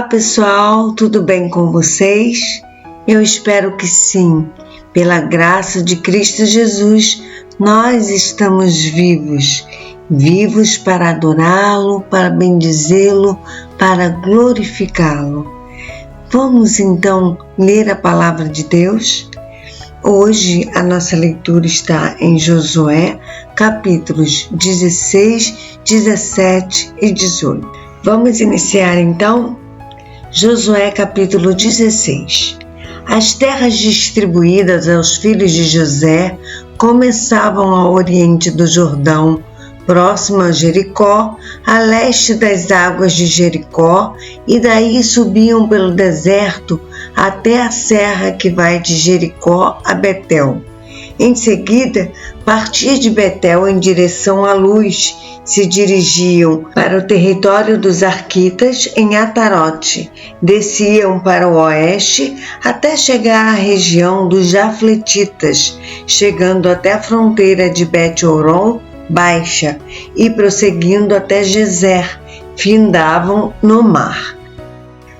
pessoal, tudo bem com vocês? Eu espero que sim. Pela graça de Cristo Jesus, nós estamos vivos para adorá-lo, para bendizê-lo, para glorificá-lo. Vamos então ler a palavra de Deus? Hoje a nossa leitura está em Josué, capítulos 16, 17 e 18. Vamos iniciar então? Josué capítulo 16. As terras distribuídas aos filhos de José começavam ao oriente do Jordão, próximo a Jericó, a leste das águas de Jericó, e daí subiam pelo deserto até a serra que vai de Jericó a Betel. Em seguida, partia de Betel em direção à luz, se dirigiam para o território dos Arquitas em Atarote, desciam para o oeste até chegar à região dos Jafletitas, chegando até a fronteira de Bet-Horon Baixa e prosseguindo até Gezer, findavam no mar.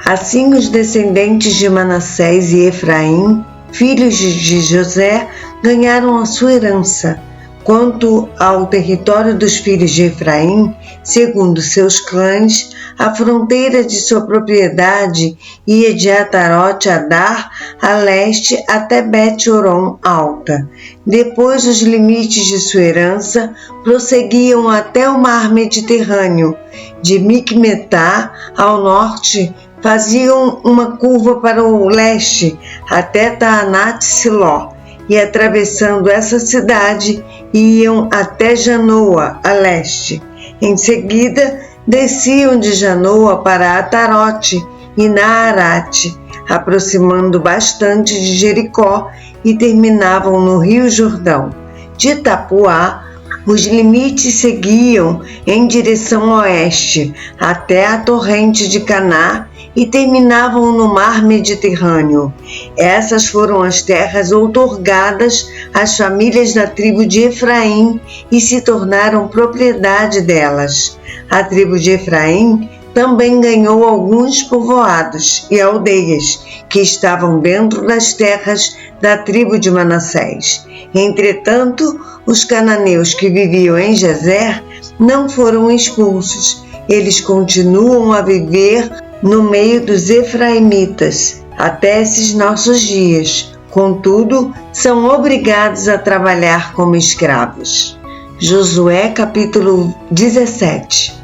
Assim os descendentes de Manassés e Efraim, filhos de José, ganharam a sua herança. Quanto ao território dos filhos de Efraim, segundo seus clãs, a fronteira de sua propriedade ia de Atarote Adar a leste até Bet-Horon Alta. Depois, os limites de sua herança prosseguiam até o mar Mediterrâneo. De Micmetá ao norte, faziam uma curva para o leste até Taanat-Siló, e atravessando essa cidade iam até Janoa, a leste. Em seguida, desciam de Janoa para Atarote e Naarate, aproximando bastante de Jericó e terminavam no Rio Jordão. De Tapuá, os limites seguiam em direção oeste até a torrente de Caná e terminavam no mar Mediterrâneo. Essas foram as terras outorgadas às famílias da tribo de Efraim e se tornaram propriedade delas. A tribo de Efraim também ganhou alguns povoados e aldeias que estavam dentro das terras da tribo de Manassés. Entretanto, os cananeus que viviam em Gezer não foram expulsos. Eles continuam a viver no meio dos efraimitas até esses nossos dias. Contudo, são obrigados a trabalhar como escravos. Josué capítulo 17.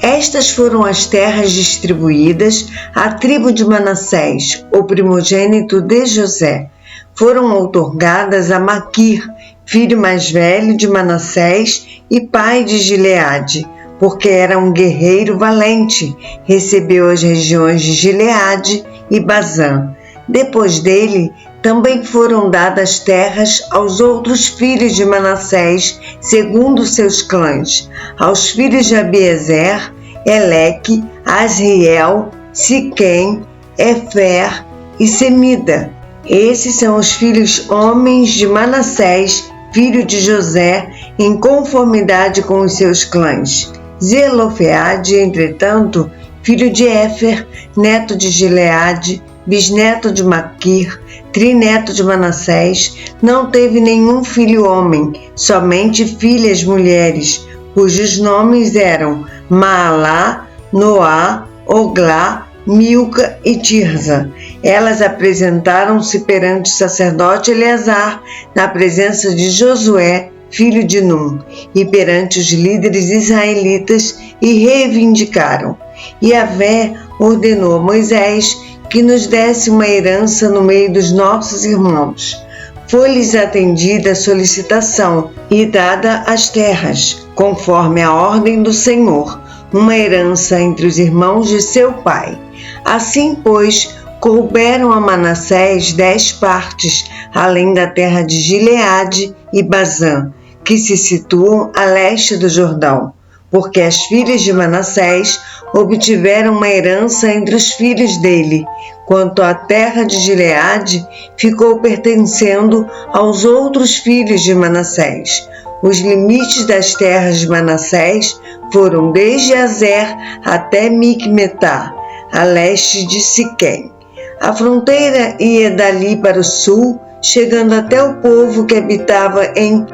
Estas foram as terras distribuídas à tribo de Manassés, o primogênito de José. Foram outorgadas a Maquir, filho mais velho de Manassés e pai de Gileade, porque era um guerreiro valente. Recebeu as regiões de Gileade e Bazã. Depois dele, também foram dadas terras aos outros filhos de Manassés, segundo seus clãs, aos filhos de Abiezer, Eleque, Asriel, Siquém, Efer e Semida. Esses são os filhos homens de Manassés, filho de José, em conformidade com os seus clãs. Zelofeade, entretanto, filho de Éfer, neto de Gileade, bisneto de Maquir, trineto de Manassés, não teve nenhum filho homem, somente filhas mulheres, cujos nomes eram Maalá, Noá, Oglá, Milca e Tirza. Elas apresentaram-se perante o sacerdote Eleazar, na presença de Josué, filho de Num, e perante os líderes israelitas, e reivindicaram. Yahvé ordenou a Moisés que nos desse uma herança no meio dos nossos irmãos. Foi-lhes atendida a solicitação e dada as terras, conforme a ordem do Senhor, uma herança entre os irmãos de seu pai. Assim, pois, couberam a Manassés 10 partes, além da terra de Gileade e Bazã, que se situam a leste do Jordão, porque as filhas de Manassés obtiveram uma herança entre os filhos dele, quanto à terra de Gileade ficou pertencendo aos outros filhos de Manassés. Os limites das terras de Manassés foram desde Azer até Micmetá. a leste de Siquém. A fronteira ia dali para o sul, chegando até o povo que habitava em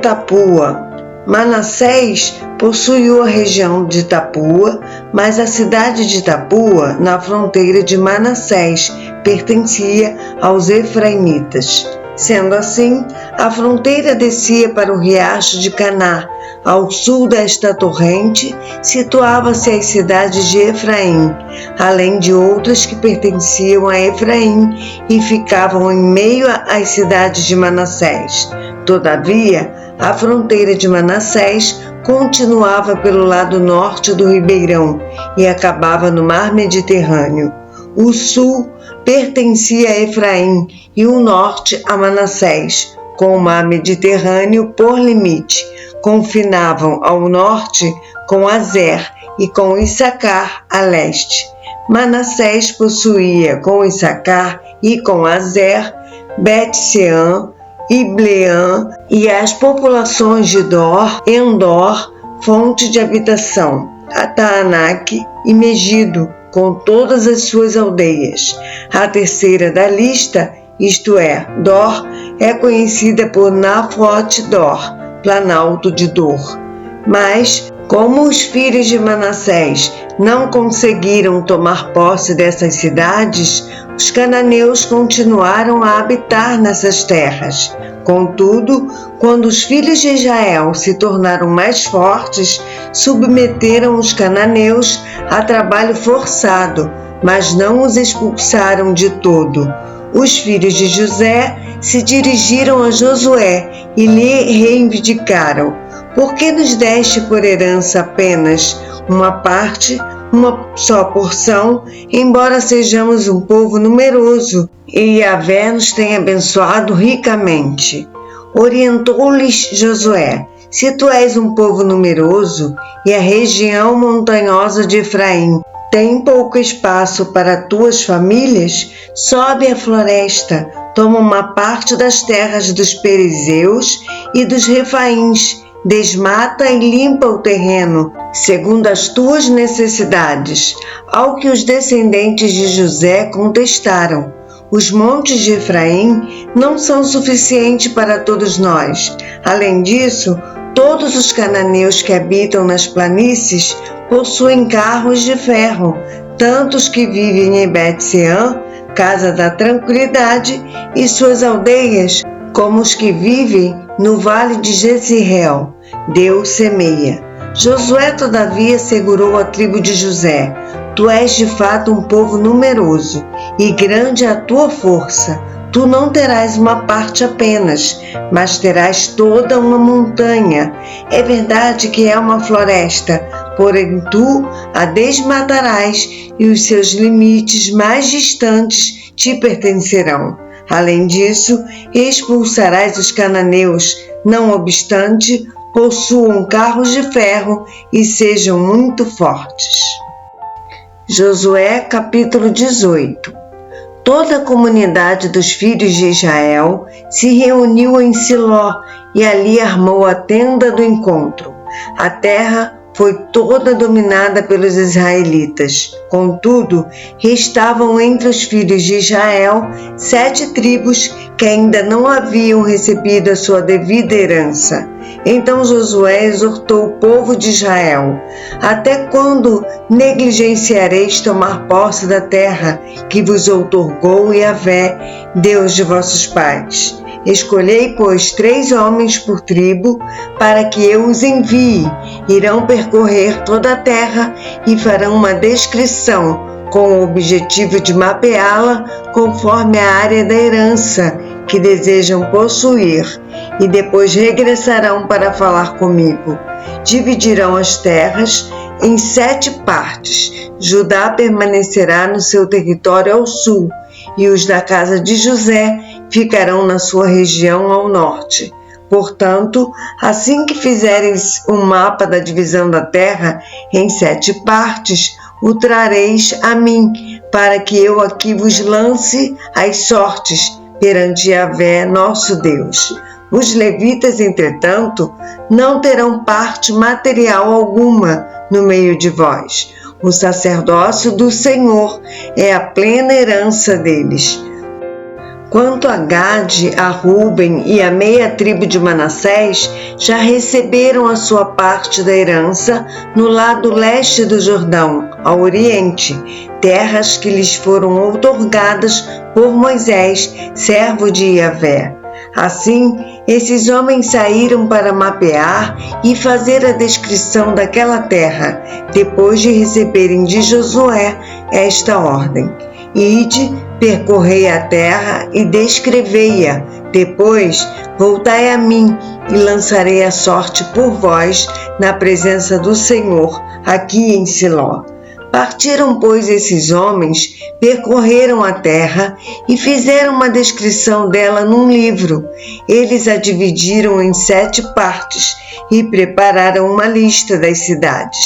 Tapua. Manassés possuiu a região de Tapua, mas a cidade de Tapua, na fronteira de Manassés, pertencia aos efraimitas. Sendo assim, a fronteira descia para o riacho de Caná. Ao sul desta torrente, situava-se as cidades de Efraim, além de outras que pertenciam a Efraim e ficavam em meio às cidades de Manassés. Todavia, a fronteira de Manassés continuava pelo lado norte do ribeirão e acabava no mar Mediterrâneo. O sul pertencia a Efraim e o norte a Manassés, com o mar Mediterrâneo por limite. Confinavam ao norte com Azer e com Issacar a leste. Manassés possuía com Issacar e com Azer Bet-Sean, Ibleã e as populações de Dor, Endor, fonte de habitação, Taanaque e Megido, com todas as suas aldeias. A terceira da lista, isto é, Dor, é conhecida por Nafote-Dor, planalto de Dor. Mas, como os filhos de Manassés não conseguiram tomar posse dessas cidades, os cananeus continuaram a habitar nessas terras. Contudo, quando os filhos de Israel se tornaram mais fortes, submeteram os cananeus a trabalho forçado, mas não os expulsaram de todo. Os filhos de José se dirigiram a Josué e lhe reivindicaram: por que nos deste por herança apenas uma parte, uma só porção, embora sejamos um povo numeroso e Yahvé nos tem abençoado ricamente? Orientou-lhes Josué: se tu és um povo numeroso e a região montanhosa de Efraim tem pouco espaço para tuas famílias, sobe a floresta, toma uma parte das terras dos perizeus e dos refaíns, desmata e limpa o terreno, segundo as tuas necessidades. Ao que os descendentes de José contestaram: os montes de Efraim não são suficientes para todos nós. Além disso, todos os cananeus que habitam nas planícies possuem carros de ferro, tanto os que vivem em Bet-Sean, casa da tranquilidade, e suas aldeias, como os que vivem no vale de Jezreel. Deus semeia. Josué, todavia, segurou a tribo de José: tu és de fato um povo numeroso, e grande a tua força. Tu não terás uma parte apenas, mas terás toda uma montanha. É verdade que é uma floresta, porém tu a desmatarás e os seus limites mais distantes te pertencerão. Além disso, expulsarás os cananeus, não obstante, possuam carros de ferro e sejam muito fortes. Josué capítulo 18. Toda a comunidade dos filhos de Israel se reuniu em Siló e ali armou a tenda do encontro. A terra foi toda dominada pelos israelitas. Contudo, restavam entre os filhos de Israel 7 tribos que ainda não haviam recebido a sua devida herança. Então Josué exortou o povo de Israel: até quando negligenciareis tomar posse da terra que vos outorgou Yahvé, Deus de vossos pais? Escolhei, pois, 3 homens por tribo, para que eu os envie. Irão percorrer toda a terra e farão uma descrição, com o objetivo de mapeá-la conforme a área da herança que desejam possuir, e depois regressarão para falar comigo. Dividirão as terras em 7 partes. Judá permanecerá no seu território ao sul, e os da casa de José ficarão na sua região ao norte. Portanto, assim que fizeres um mapa da divisão da terra em 7 partes, o trareis a mim, para que eu aqui vos lance as sortes perante Yahvé, nosso Deus. Os levitas, entretanto, não terão parte material alguma no meio de vós. O sacerdócio do Senhor é a plena herança deles. Quanto a Gade, a Ruben e a meia tribo de Manassés, já receberam a sua parte da herança no lado leste do Jordão, ao oriente, terras que lhes foram outorgadas por Moisés, servo de Yahvé. Assim, esses homens saíram para mapear e fazer a descrição daquela terra, depois de receberem de Josué esta ordem: Ide, percorrei a terra e descrevei-a. Depois, voltai a mim e lançarei a sorte por vós na presença do Senhor, aqui em Siló. Partiram, pois, esses homens, percorreram a terra e fizeram uma descrição dela num livro. Eles a dividiram em 7 partes e prepararam uma lista das cidades.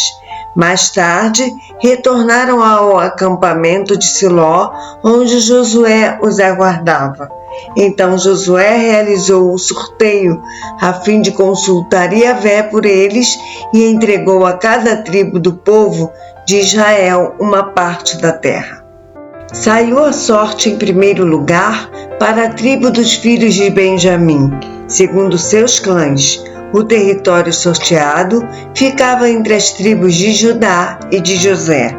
Mais tarde, retornaram ao acampamento de Siló, onde Josué os aguardava. Então Josué realizou o sorteio, a fim de consultar Yahvé por eles, e entregou a cada tribo do povo de Israel uma parte da terra. Saiu a sorte em primeiro lugar para a tribo dos filhos de Benjamim, segundo seus clãs. O território sorteado ficava entre as tribos de Judá e de José.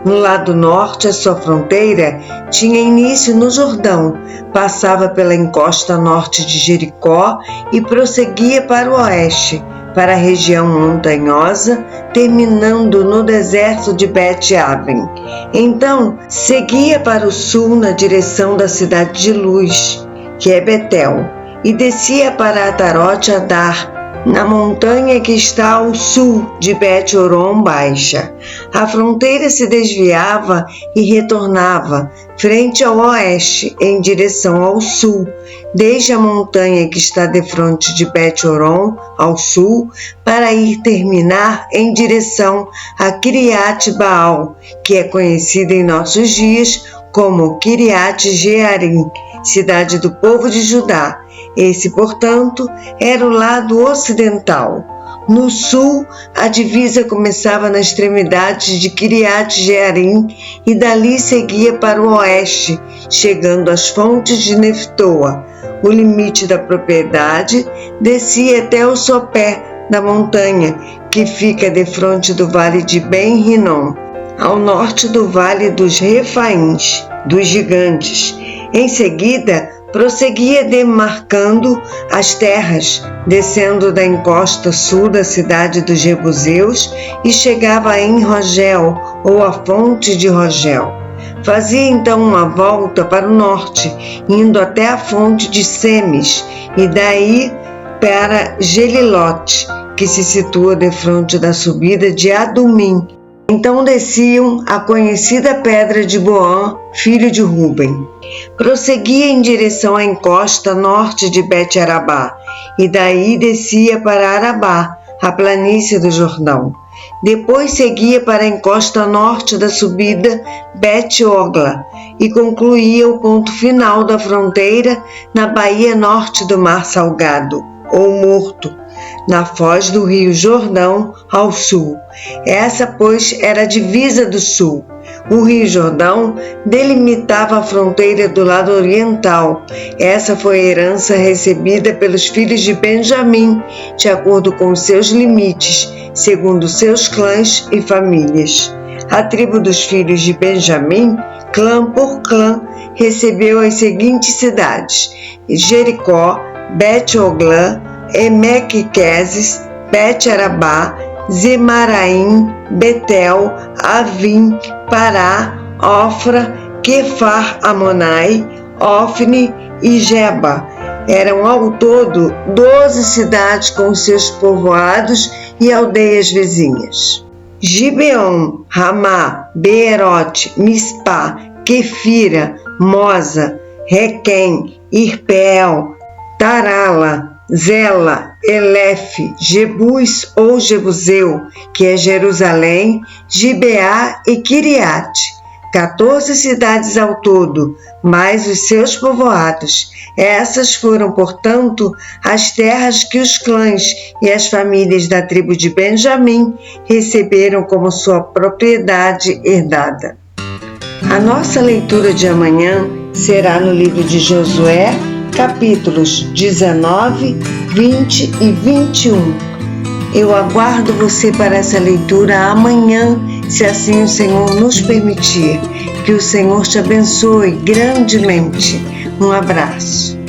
No lado norte, a sua fronteira tinha início no Jordão, passava pela encosta norte de Jericó e prosseguia para o oeste, para a região montanhosa, terminando no deserto de Bet-Aven. Então, seguia para o sul na direção da cidade de Luz, que é Betel, e descia para Atarote Adar, na montanha que está ao sul de Bet-Horon Baixa. A fronteira se desviava e retornava, frente ao oeste, em direção ao sul, desde a montanha que está defronte de Bet-Horon, ao sul, para ir terminar em direção a Kiriat Baal, que é conhecida em nossos dias como Kiriat Jearim, cidade do povo de Judá. Esse, portanto, era o lado ocidental. No sul, a divisa começava na extremidade de Kiriat Jearim e dali seguia para o oeste, chegando às fontes de Neftoa. O limite da propriedade descia até o sopé da montanha, que fica defronte do vale de Ben-Rinom, ao norte do vale dos Refaíns, dos gigantes. Em seguida, prosseguia demarcando as terras, descendo da encosta sul da cidade dos Jebuseus e chegava em Rogel, ou a fonte de Rogel. Fazia então uma volta para o norte, indo até a fonte de Semes, e daí para Gelilote, que se situa defronte da subida de Adumim. Então desciam a conhecida pedra de Boã, filho de Ruben. Prosseguia em direção à encosta norte de Bet-Arabá, e daí descia para Arabá, a planície do Jordão. Depois seguia para a encosta norte da subida Bet-Ogla, e concluía o ponto final da fronteira na baía norte do Mar Salgado, ou Morto, na foz do rio Jordão, ao sul. Essa, pois, era a divisa do sul. O rio Jordão delimitava a fronteira do lado oriental. Essa foi a herança recebida pelos filhos de Benjamim, de acordo com seus limites, segundo seus clãs e famílias. A tribo dos filhos de Benjamim, clã por clã, recebeu as seguintes cidades: Jericó, Bet-Oglã, Emeque-Quezes, Bet-Arabá, Zemaraim, Betel, Avim, Pará, Ofra, Quefar-Amonai, Ofne e Geba. Eram ao todo 12 cidades com seus povoados e aldeias vizinhas. Gibeon, Ramá, Beerote, Mispá, Quefira, Moza, Requém, Irpeel, Tarala, Zela, Elefe, Jebus ou Jebuseu, que é Jerusalém, Gibeá e Kiriate. 14 cidades ao todo, mais os seus povoados. Essas foram, portanto, as terras que os clãs e as famílias da tribo de Benjamim receberam como sua propriedade herdada. A nossa leitura de amanhã será no livro de Josué, capítulos 19, 20 e 21. Eu aguardo você para essa leitura amanhã, se assim o Senhor nos permitir. Que o Senhor te abençoe grandemente. Um abraço.